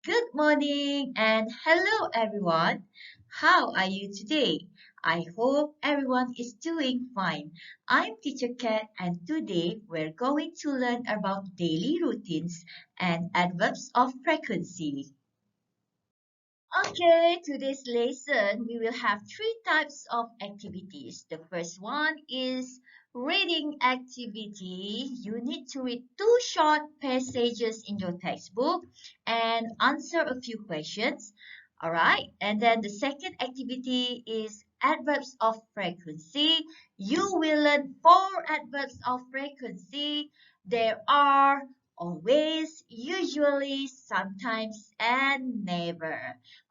Good morning and hello everyone. How are you today? I hope everyone is doing fine. I'm Teacher Kat and today we're going to learn about daily routines and adverbs of frequency. Okay, today's lesson we will have three types of activities. The first one is reading activity. You need to read two short passages in your textbook and answer a few questions. All right, and then the second activity is adverbs of frequency. You will learn four adverbs of frequency. There are always, usually, sometimes, and never.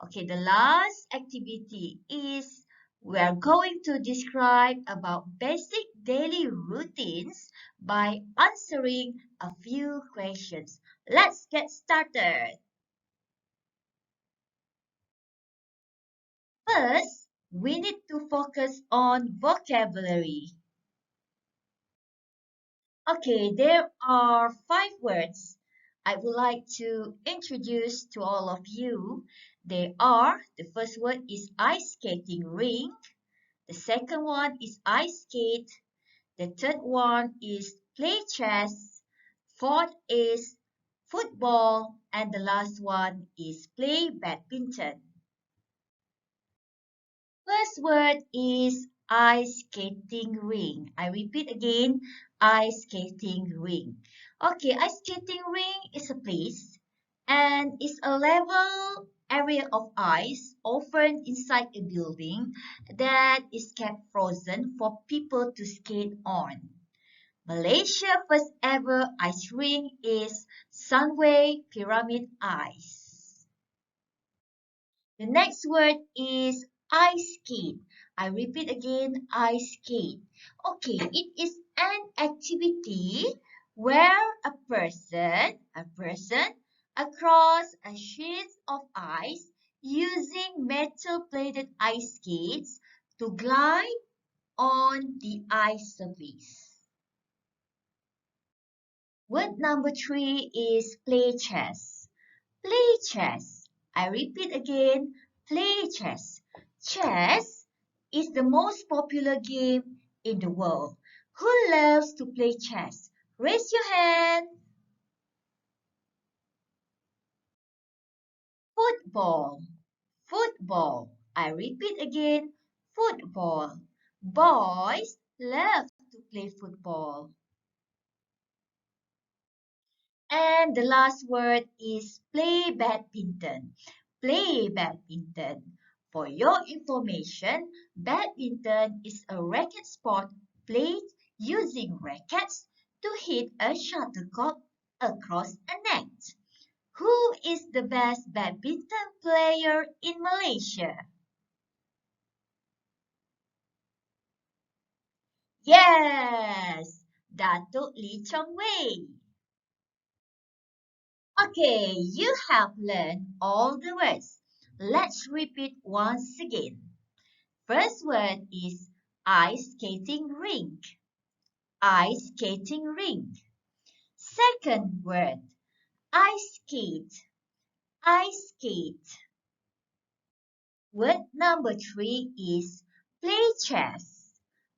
Okay, the last activity is we are going to describe about basic daily routines by answering a few questions. Let's get started. First, we need to focus on vocabulary. Okay, there are five words I would like to introduce to all of you. They are, the first word is ice skating rink. The second one is ice skate. The third one is play chess. Fourth is football. And the last one is play badminton. First word is ice skating ring. I repeat again, ice skating ring. Okay, ice skating ring is a place and is a level area of ice, often inside a building that is kept frozen for people to skate on. Malaysia's first ever ice rink is Sunway Pyramid Ice. The next word is ice skate. I repeat again, ice skate. Okay, it is an activity where a person across a sheet of ice using metal-plated ice skates to glide on the ice surface. Word number three is play chess. Play chess. I repeat again, play chess. Chess is the most popular game in the world. Who loves to play chess? Raise your hand. Football. Football. I repeat again, football. Boys love to play football. And the last word is play badminton. Play badminton. For your information, badminton is a racket sport played using rackets to hit a shuttlecock across a net. Who is the best badminton player in Malaysia? Yes, Datuk Lee Chong Wei. Okay, you have learned all the words. Let's repeat once again. First word is ice skating rink. Ice skating rink. Second word, ice skate. Ice skate. Word number three is play chess.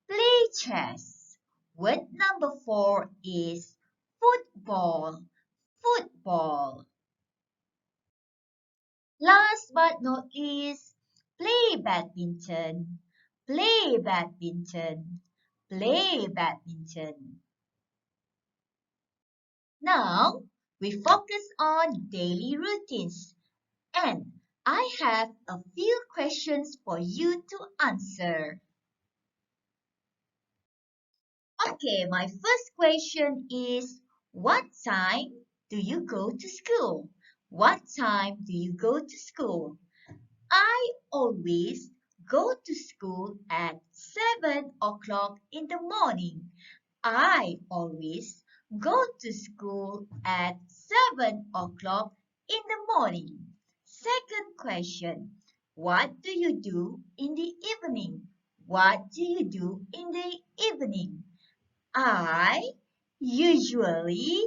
Play chess. Word number four is football. Football. Last but not least, play badminton. Play badminton. Play badminton. Now, we focus on daily routines. And I have a few questions for you to answer. Okay, my first question is, what time do you go to school? What time do you go to school? I always go to school at 7 o'clock in the morning. I always go to school at 7 o'clock in the morning. Second question. What do you do in the evening? What do you do in the evening? I usually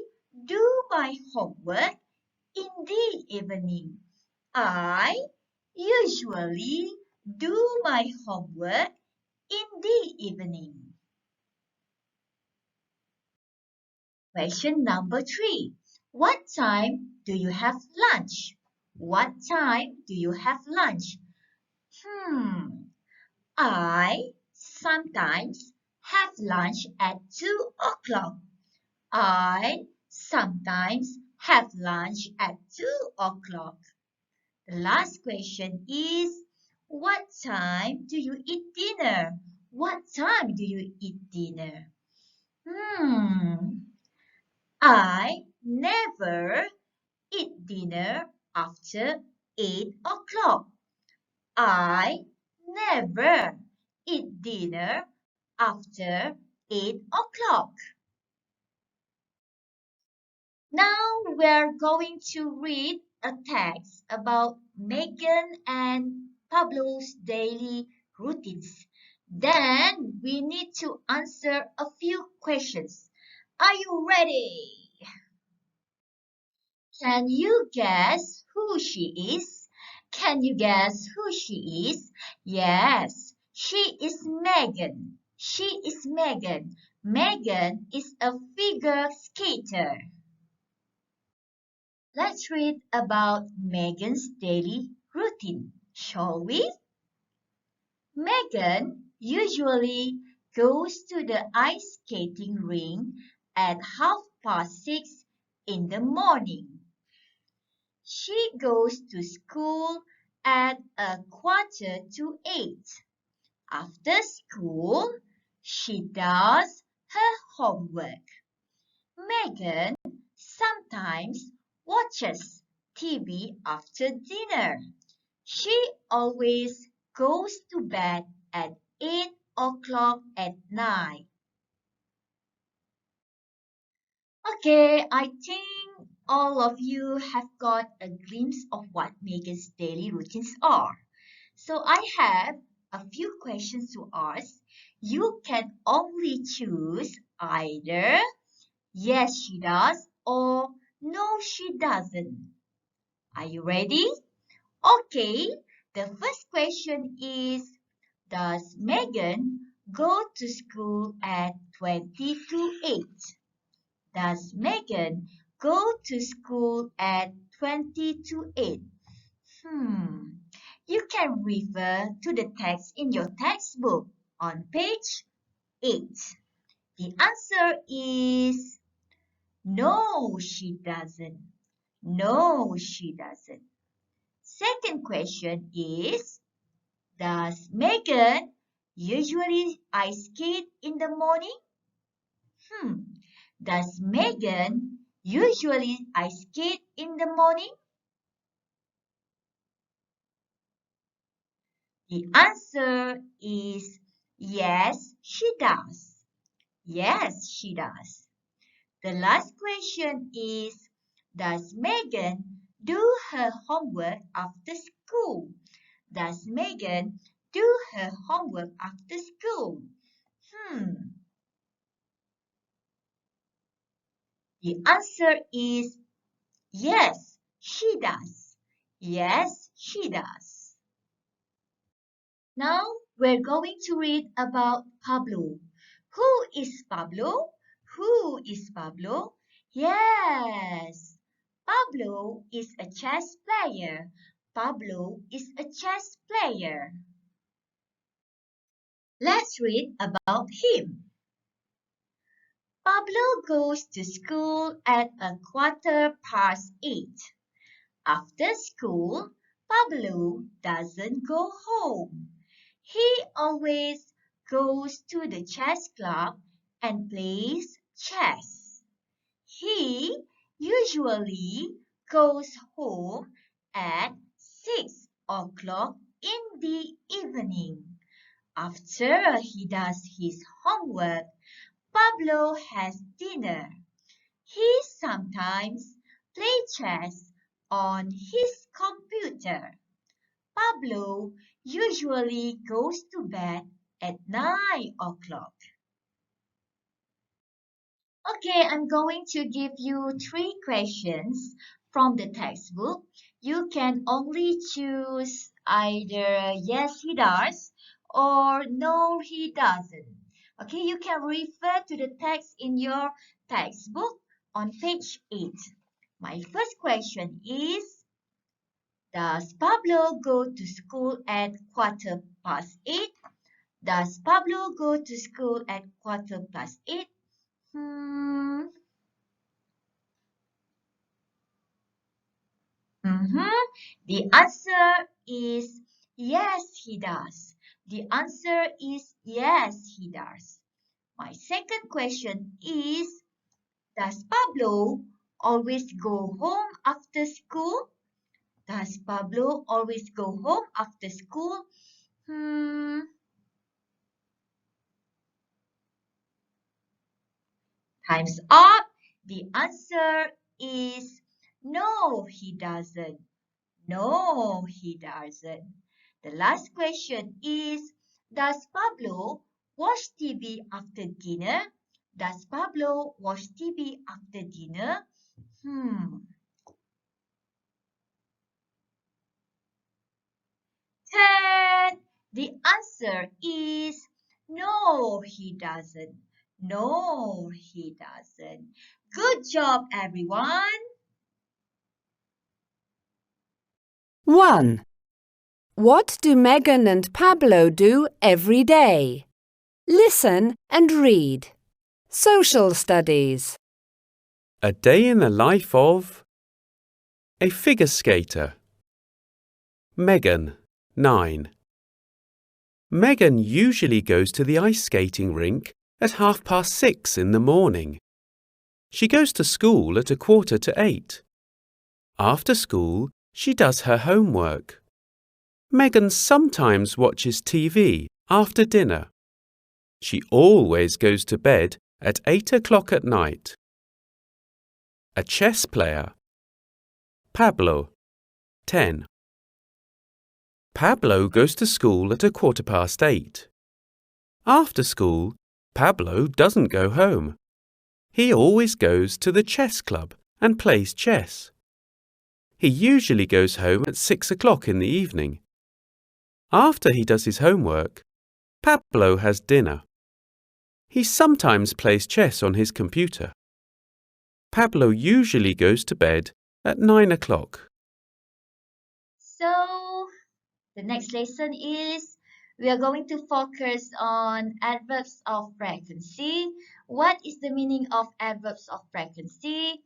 do my homework in the evening. I usually do my homework in the evening. Question number 3. What time do you have lunch? What time do you have lunch? I sometimes have lunch at 2 o'clock. I sometimes have lunch at 2 o'clock. The last question is, what time do you eat dinner? What time do you eat dinner? I never eat dinner after 8 o'clock. I never eat dinner after 8 o'clock. Now we're going to read a text about Megan and Pablo's daily routines. Then we need to answer a few questions. Are you ready? Can you guess who she is? Can you guess who she is? Yes, she is Megan. She is Megan. Megan is a figure skater. Let's read about Megan's daily routine, shall we? Megan usually goes to the ice skating rink at 6:30 in the morning. She goes to school at 7:45. After school, she does her homework. Megan sometimes watches TV after dinner. She always goes to bed at 8 o'clock at night. Okay, I think all of you have got a glimpse of what Megan's daily routines are. So I have a few questions to ask. You can only choose either yes, she does or no, she doesn't. Are you ready? Okay, the first question is, does Megan go to school at 20 to 8? Does Megan go to school at 20 to 8? You can refer to the text in your textbook on page 8. The answer is no, she doesn't. No, she doesn't. Second question is, does Megan usually ice skate in the morning? Does Megan usually ice skate in the morning? The answer is yes, she does. Yes, she does. The last question is, does Megan do her homework after school? Does Megan do her homework after school? The answer is yes, she does. Yes, she does. Now we're going to read about Pablo. Who is Pablo? Who is Pablo? Yes, Pablo is a chess player. Pablo is a chess player. Let's read about him. Pablo goes to school at 8:15. After school, Pablo doesn't go home. He always goes to the chess club and plays chess. He usually goes home at 6 o'clock in the evening. After he does his homework, Pablo has dinner. He sometimes plays chess on his computer. Pablo usually goes to bed at 9 o'clock. Okay, I'm going to give you 3 questions. from the textbook, you can only choose either yes, he does or no, he doesn't. Okay, you can refer to the text in your textbook on page 8. My first question is, does Pablo go to school at 8:15? Does Pablo go to school at 8:15? Hmm. The answer is yes, he does. The answer is yes, he does. My second question is, does Pablo always go home after school? Does Pablo always go home after school? Hmm, time's up. The answer is no, he doesn't. No, he doesn't. The last question is, does Pablo watch TV after dinner? Does Pablo watch TV after dinner? Hmm. 10. The answer is no, he doesn't. No, he doesn't. Good job, everyone. 1. What do Megan and Pablo do every day? Listen and read. Social Studies. A day in the life of a figure skater. Megan, 9. Megan usually goes to the ice skating rink at 6:30 in the morning. She goes to school at 7:45. After school, she does her homework. Megan sometimes watches TV after dinner. She always goes to bed at 8 o'clock at night. A chess player. Pablo, 10. Pablo goes to school at 8:15. After school, Pablo doesn't go home. He always goes to the chess club and plays chess. He usually goes home at 6 o'clock in the evening. After he does his homework, Pablo has dinner. He sometimes plays chess on his computer. Pablo usually goes to bed at 9 o'clock. So, the next lesson is we are going to focus on adverbs of frequency. What is the meaning of adverbs of frequency?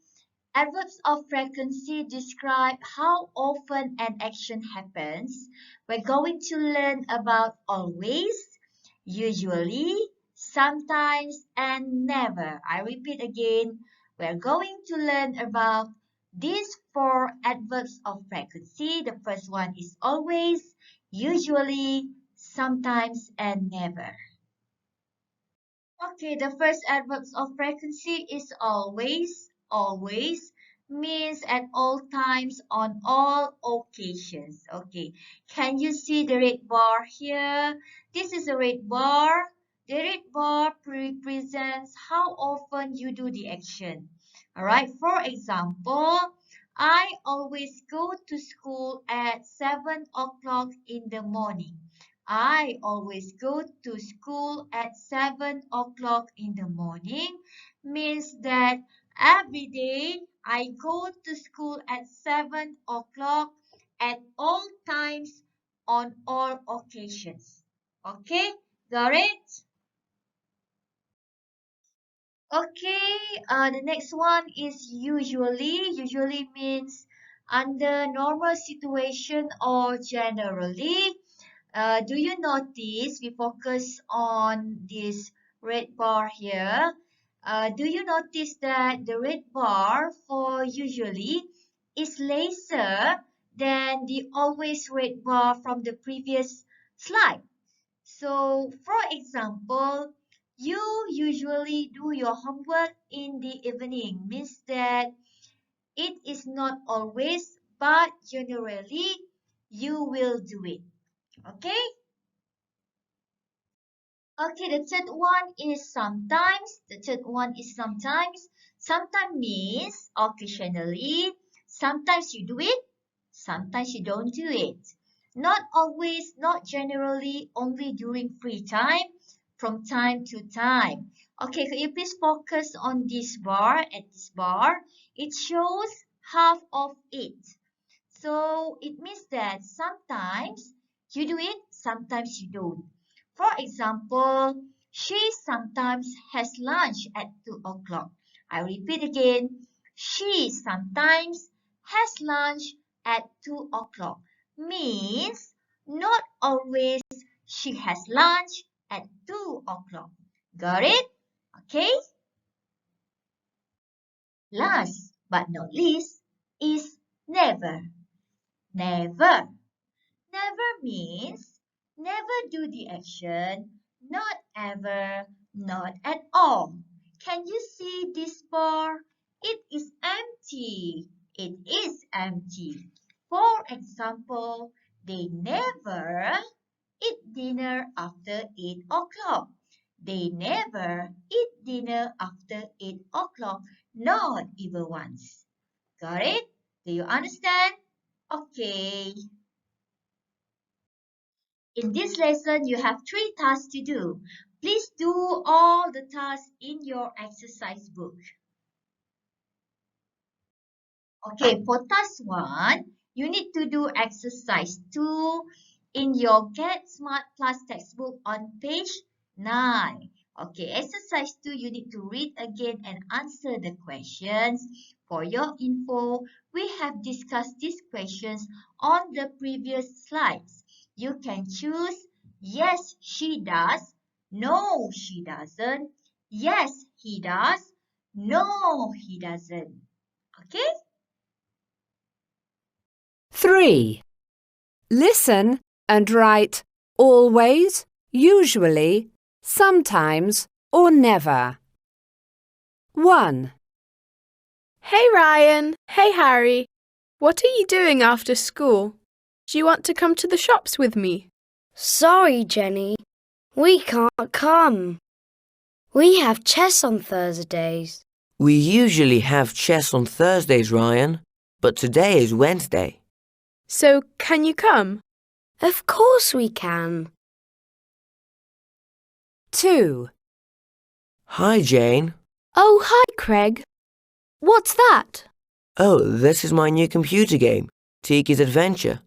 Adverbs of frequency describe how often an action happens. We're going to learn about always, usually, sometimes, and never. I repeat again, we're going to learn about these four adverbs of frequency. The first one is always, usually, sometimes, and never. Okay, the first adverbs of frequency is always. Always means at all times, on all occasions. Okay, can you see the red bar here? This is a red bar. The red bar represents how often you do the action. All right, for example, I always go to school at 7 o'clock in the morning. I always go to school at 7 o'clock in the morning means that every day I go to school at 7 o'clock at all times on all occasions. Okay, got it? Okay, the next one is usually. Usually means under normal situation or generally. Do you notice we focus on this red bar here? Do you notice that the red bar for usually is lesser than the always red bar from the previous slide? So, for example, you usually do your homework in the evening, means that it is not always, but generally you will do it. Okay? Okay, the third one is sometimes. The third one is sometimes. Sometimes means occasionally. Sometimes you do it, sometimes you don't do it. Not always, not generally, only during free time, from time to time. Okay, could you please focus on this bar? At this bar, it shows half of it. So it means that sometimes you do it, sometimes you don't. For example, she sometimes has lunch at 2 o'clock. I repeat again. She sometimes has lunch at 2 o'clock. Means not always she has lunch at 2 o'clock. Got it? Okay? Last but not least is never. Never. Never means never do the action, not ever, not at all. Can you see this bar? It is empty. It is empty. For example, they never eat dinner after 8 o'clock. They never eat dinner after 8 o'clock, not even once. Got it? Do you understand? Okay. In this lesson, you have 3 tasks to do. Please do all the tasks in your exercise book. Okay, for task 1, you need to do exercise 2 in your Get Smart Plus textbook on page 9. Okay, exercise 2, you need to read again and answer the questions. For your info, we have discussed these questions on the previous slides. You can choose yes, she does, no, she doesn't, yes, he does, no, he doesn't. Okay? 3. Listen and write always, usually, sometimes, or never. 1, Hey Ryan, hey Harry, what are you doing after school? Do you want to come to the shops with me? Sorry, Jenny, we can't come. We have chess on Thursdays. We usually have chess on Thursdays, Ryan, but today is Wednesday. So can you come? Of course we can. 2, Hi, Jane. Oh, hi, Craig. What's that? Oh, this is my new computer game, Tiki's Adventure.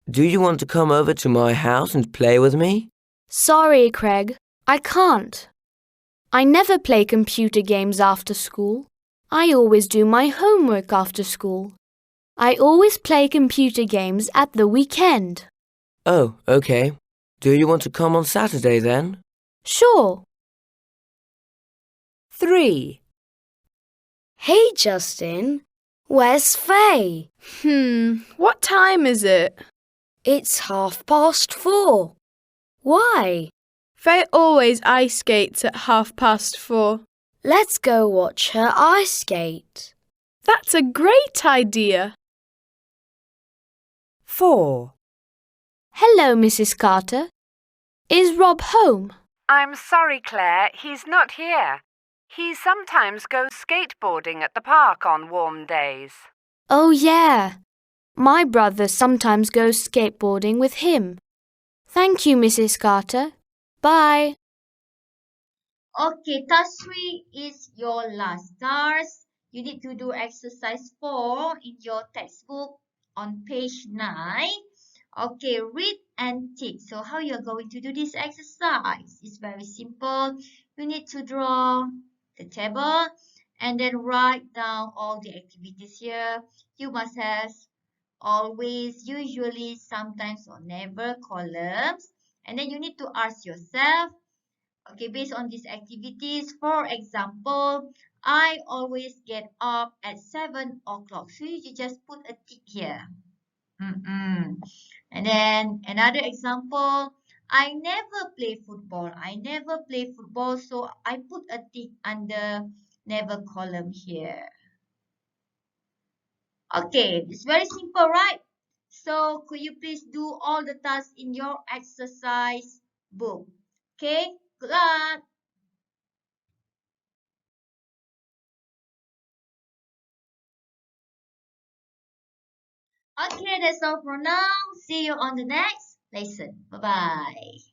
Do you want to come over to my house and play with me? Sorry, Craig, I can't. I never play computer games after school. I always do my homework after school. I always play computer games at the weekend. Oh, okay. Do you want to come on Saturday then? Sure. 3, Hey, Justin. Where's Faye? What time is it? It's 4:30. Why? Faye always ice skates at 4:30. Let's go watch her ice skate. That's a great idea. 4, Hello, Mrs. Carter. Is Rob home? I'm sorry, Claire, he's not here. He sometimes goes skateboarding at the park on warm days. Oh, yeah. My brother sometimes goes skateboarding with him. Thank you, Mrs. Carter. Bye. Okay, task 3 is your last task. You need to do exercise 4 in your textbook on page 9. Okay, read and tick. So how you're going to do this exercise? It's very simple. You need to draw the table and then write down all the activities here. You must have always, usually, sometimes, or never columns. And then you need to ask yourself, okay, based on these activities, for example, I always get up at 7 o'clock. So you just put a tick here. And then another example, I never play football. I never play football, so I put a tick under never column here. Okay, it's very simple, right? So could you please do all the tasks in your exercise book? Okay, good luck. Okay, that's all for now. See you on the next lesson. Bye bye.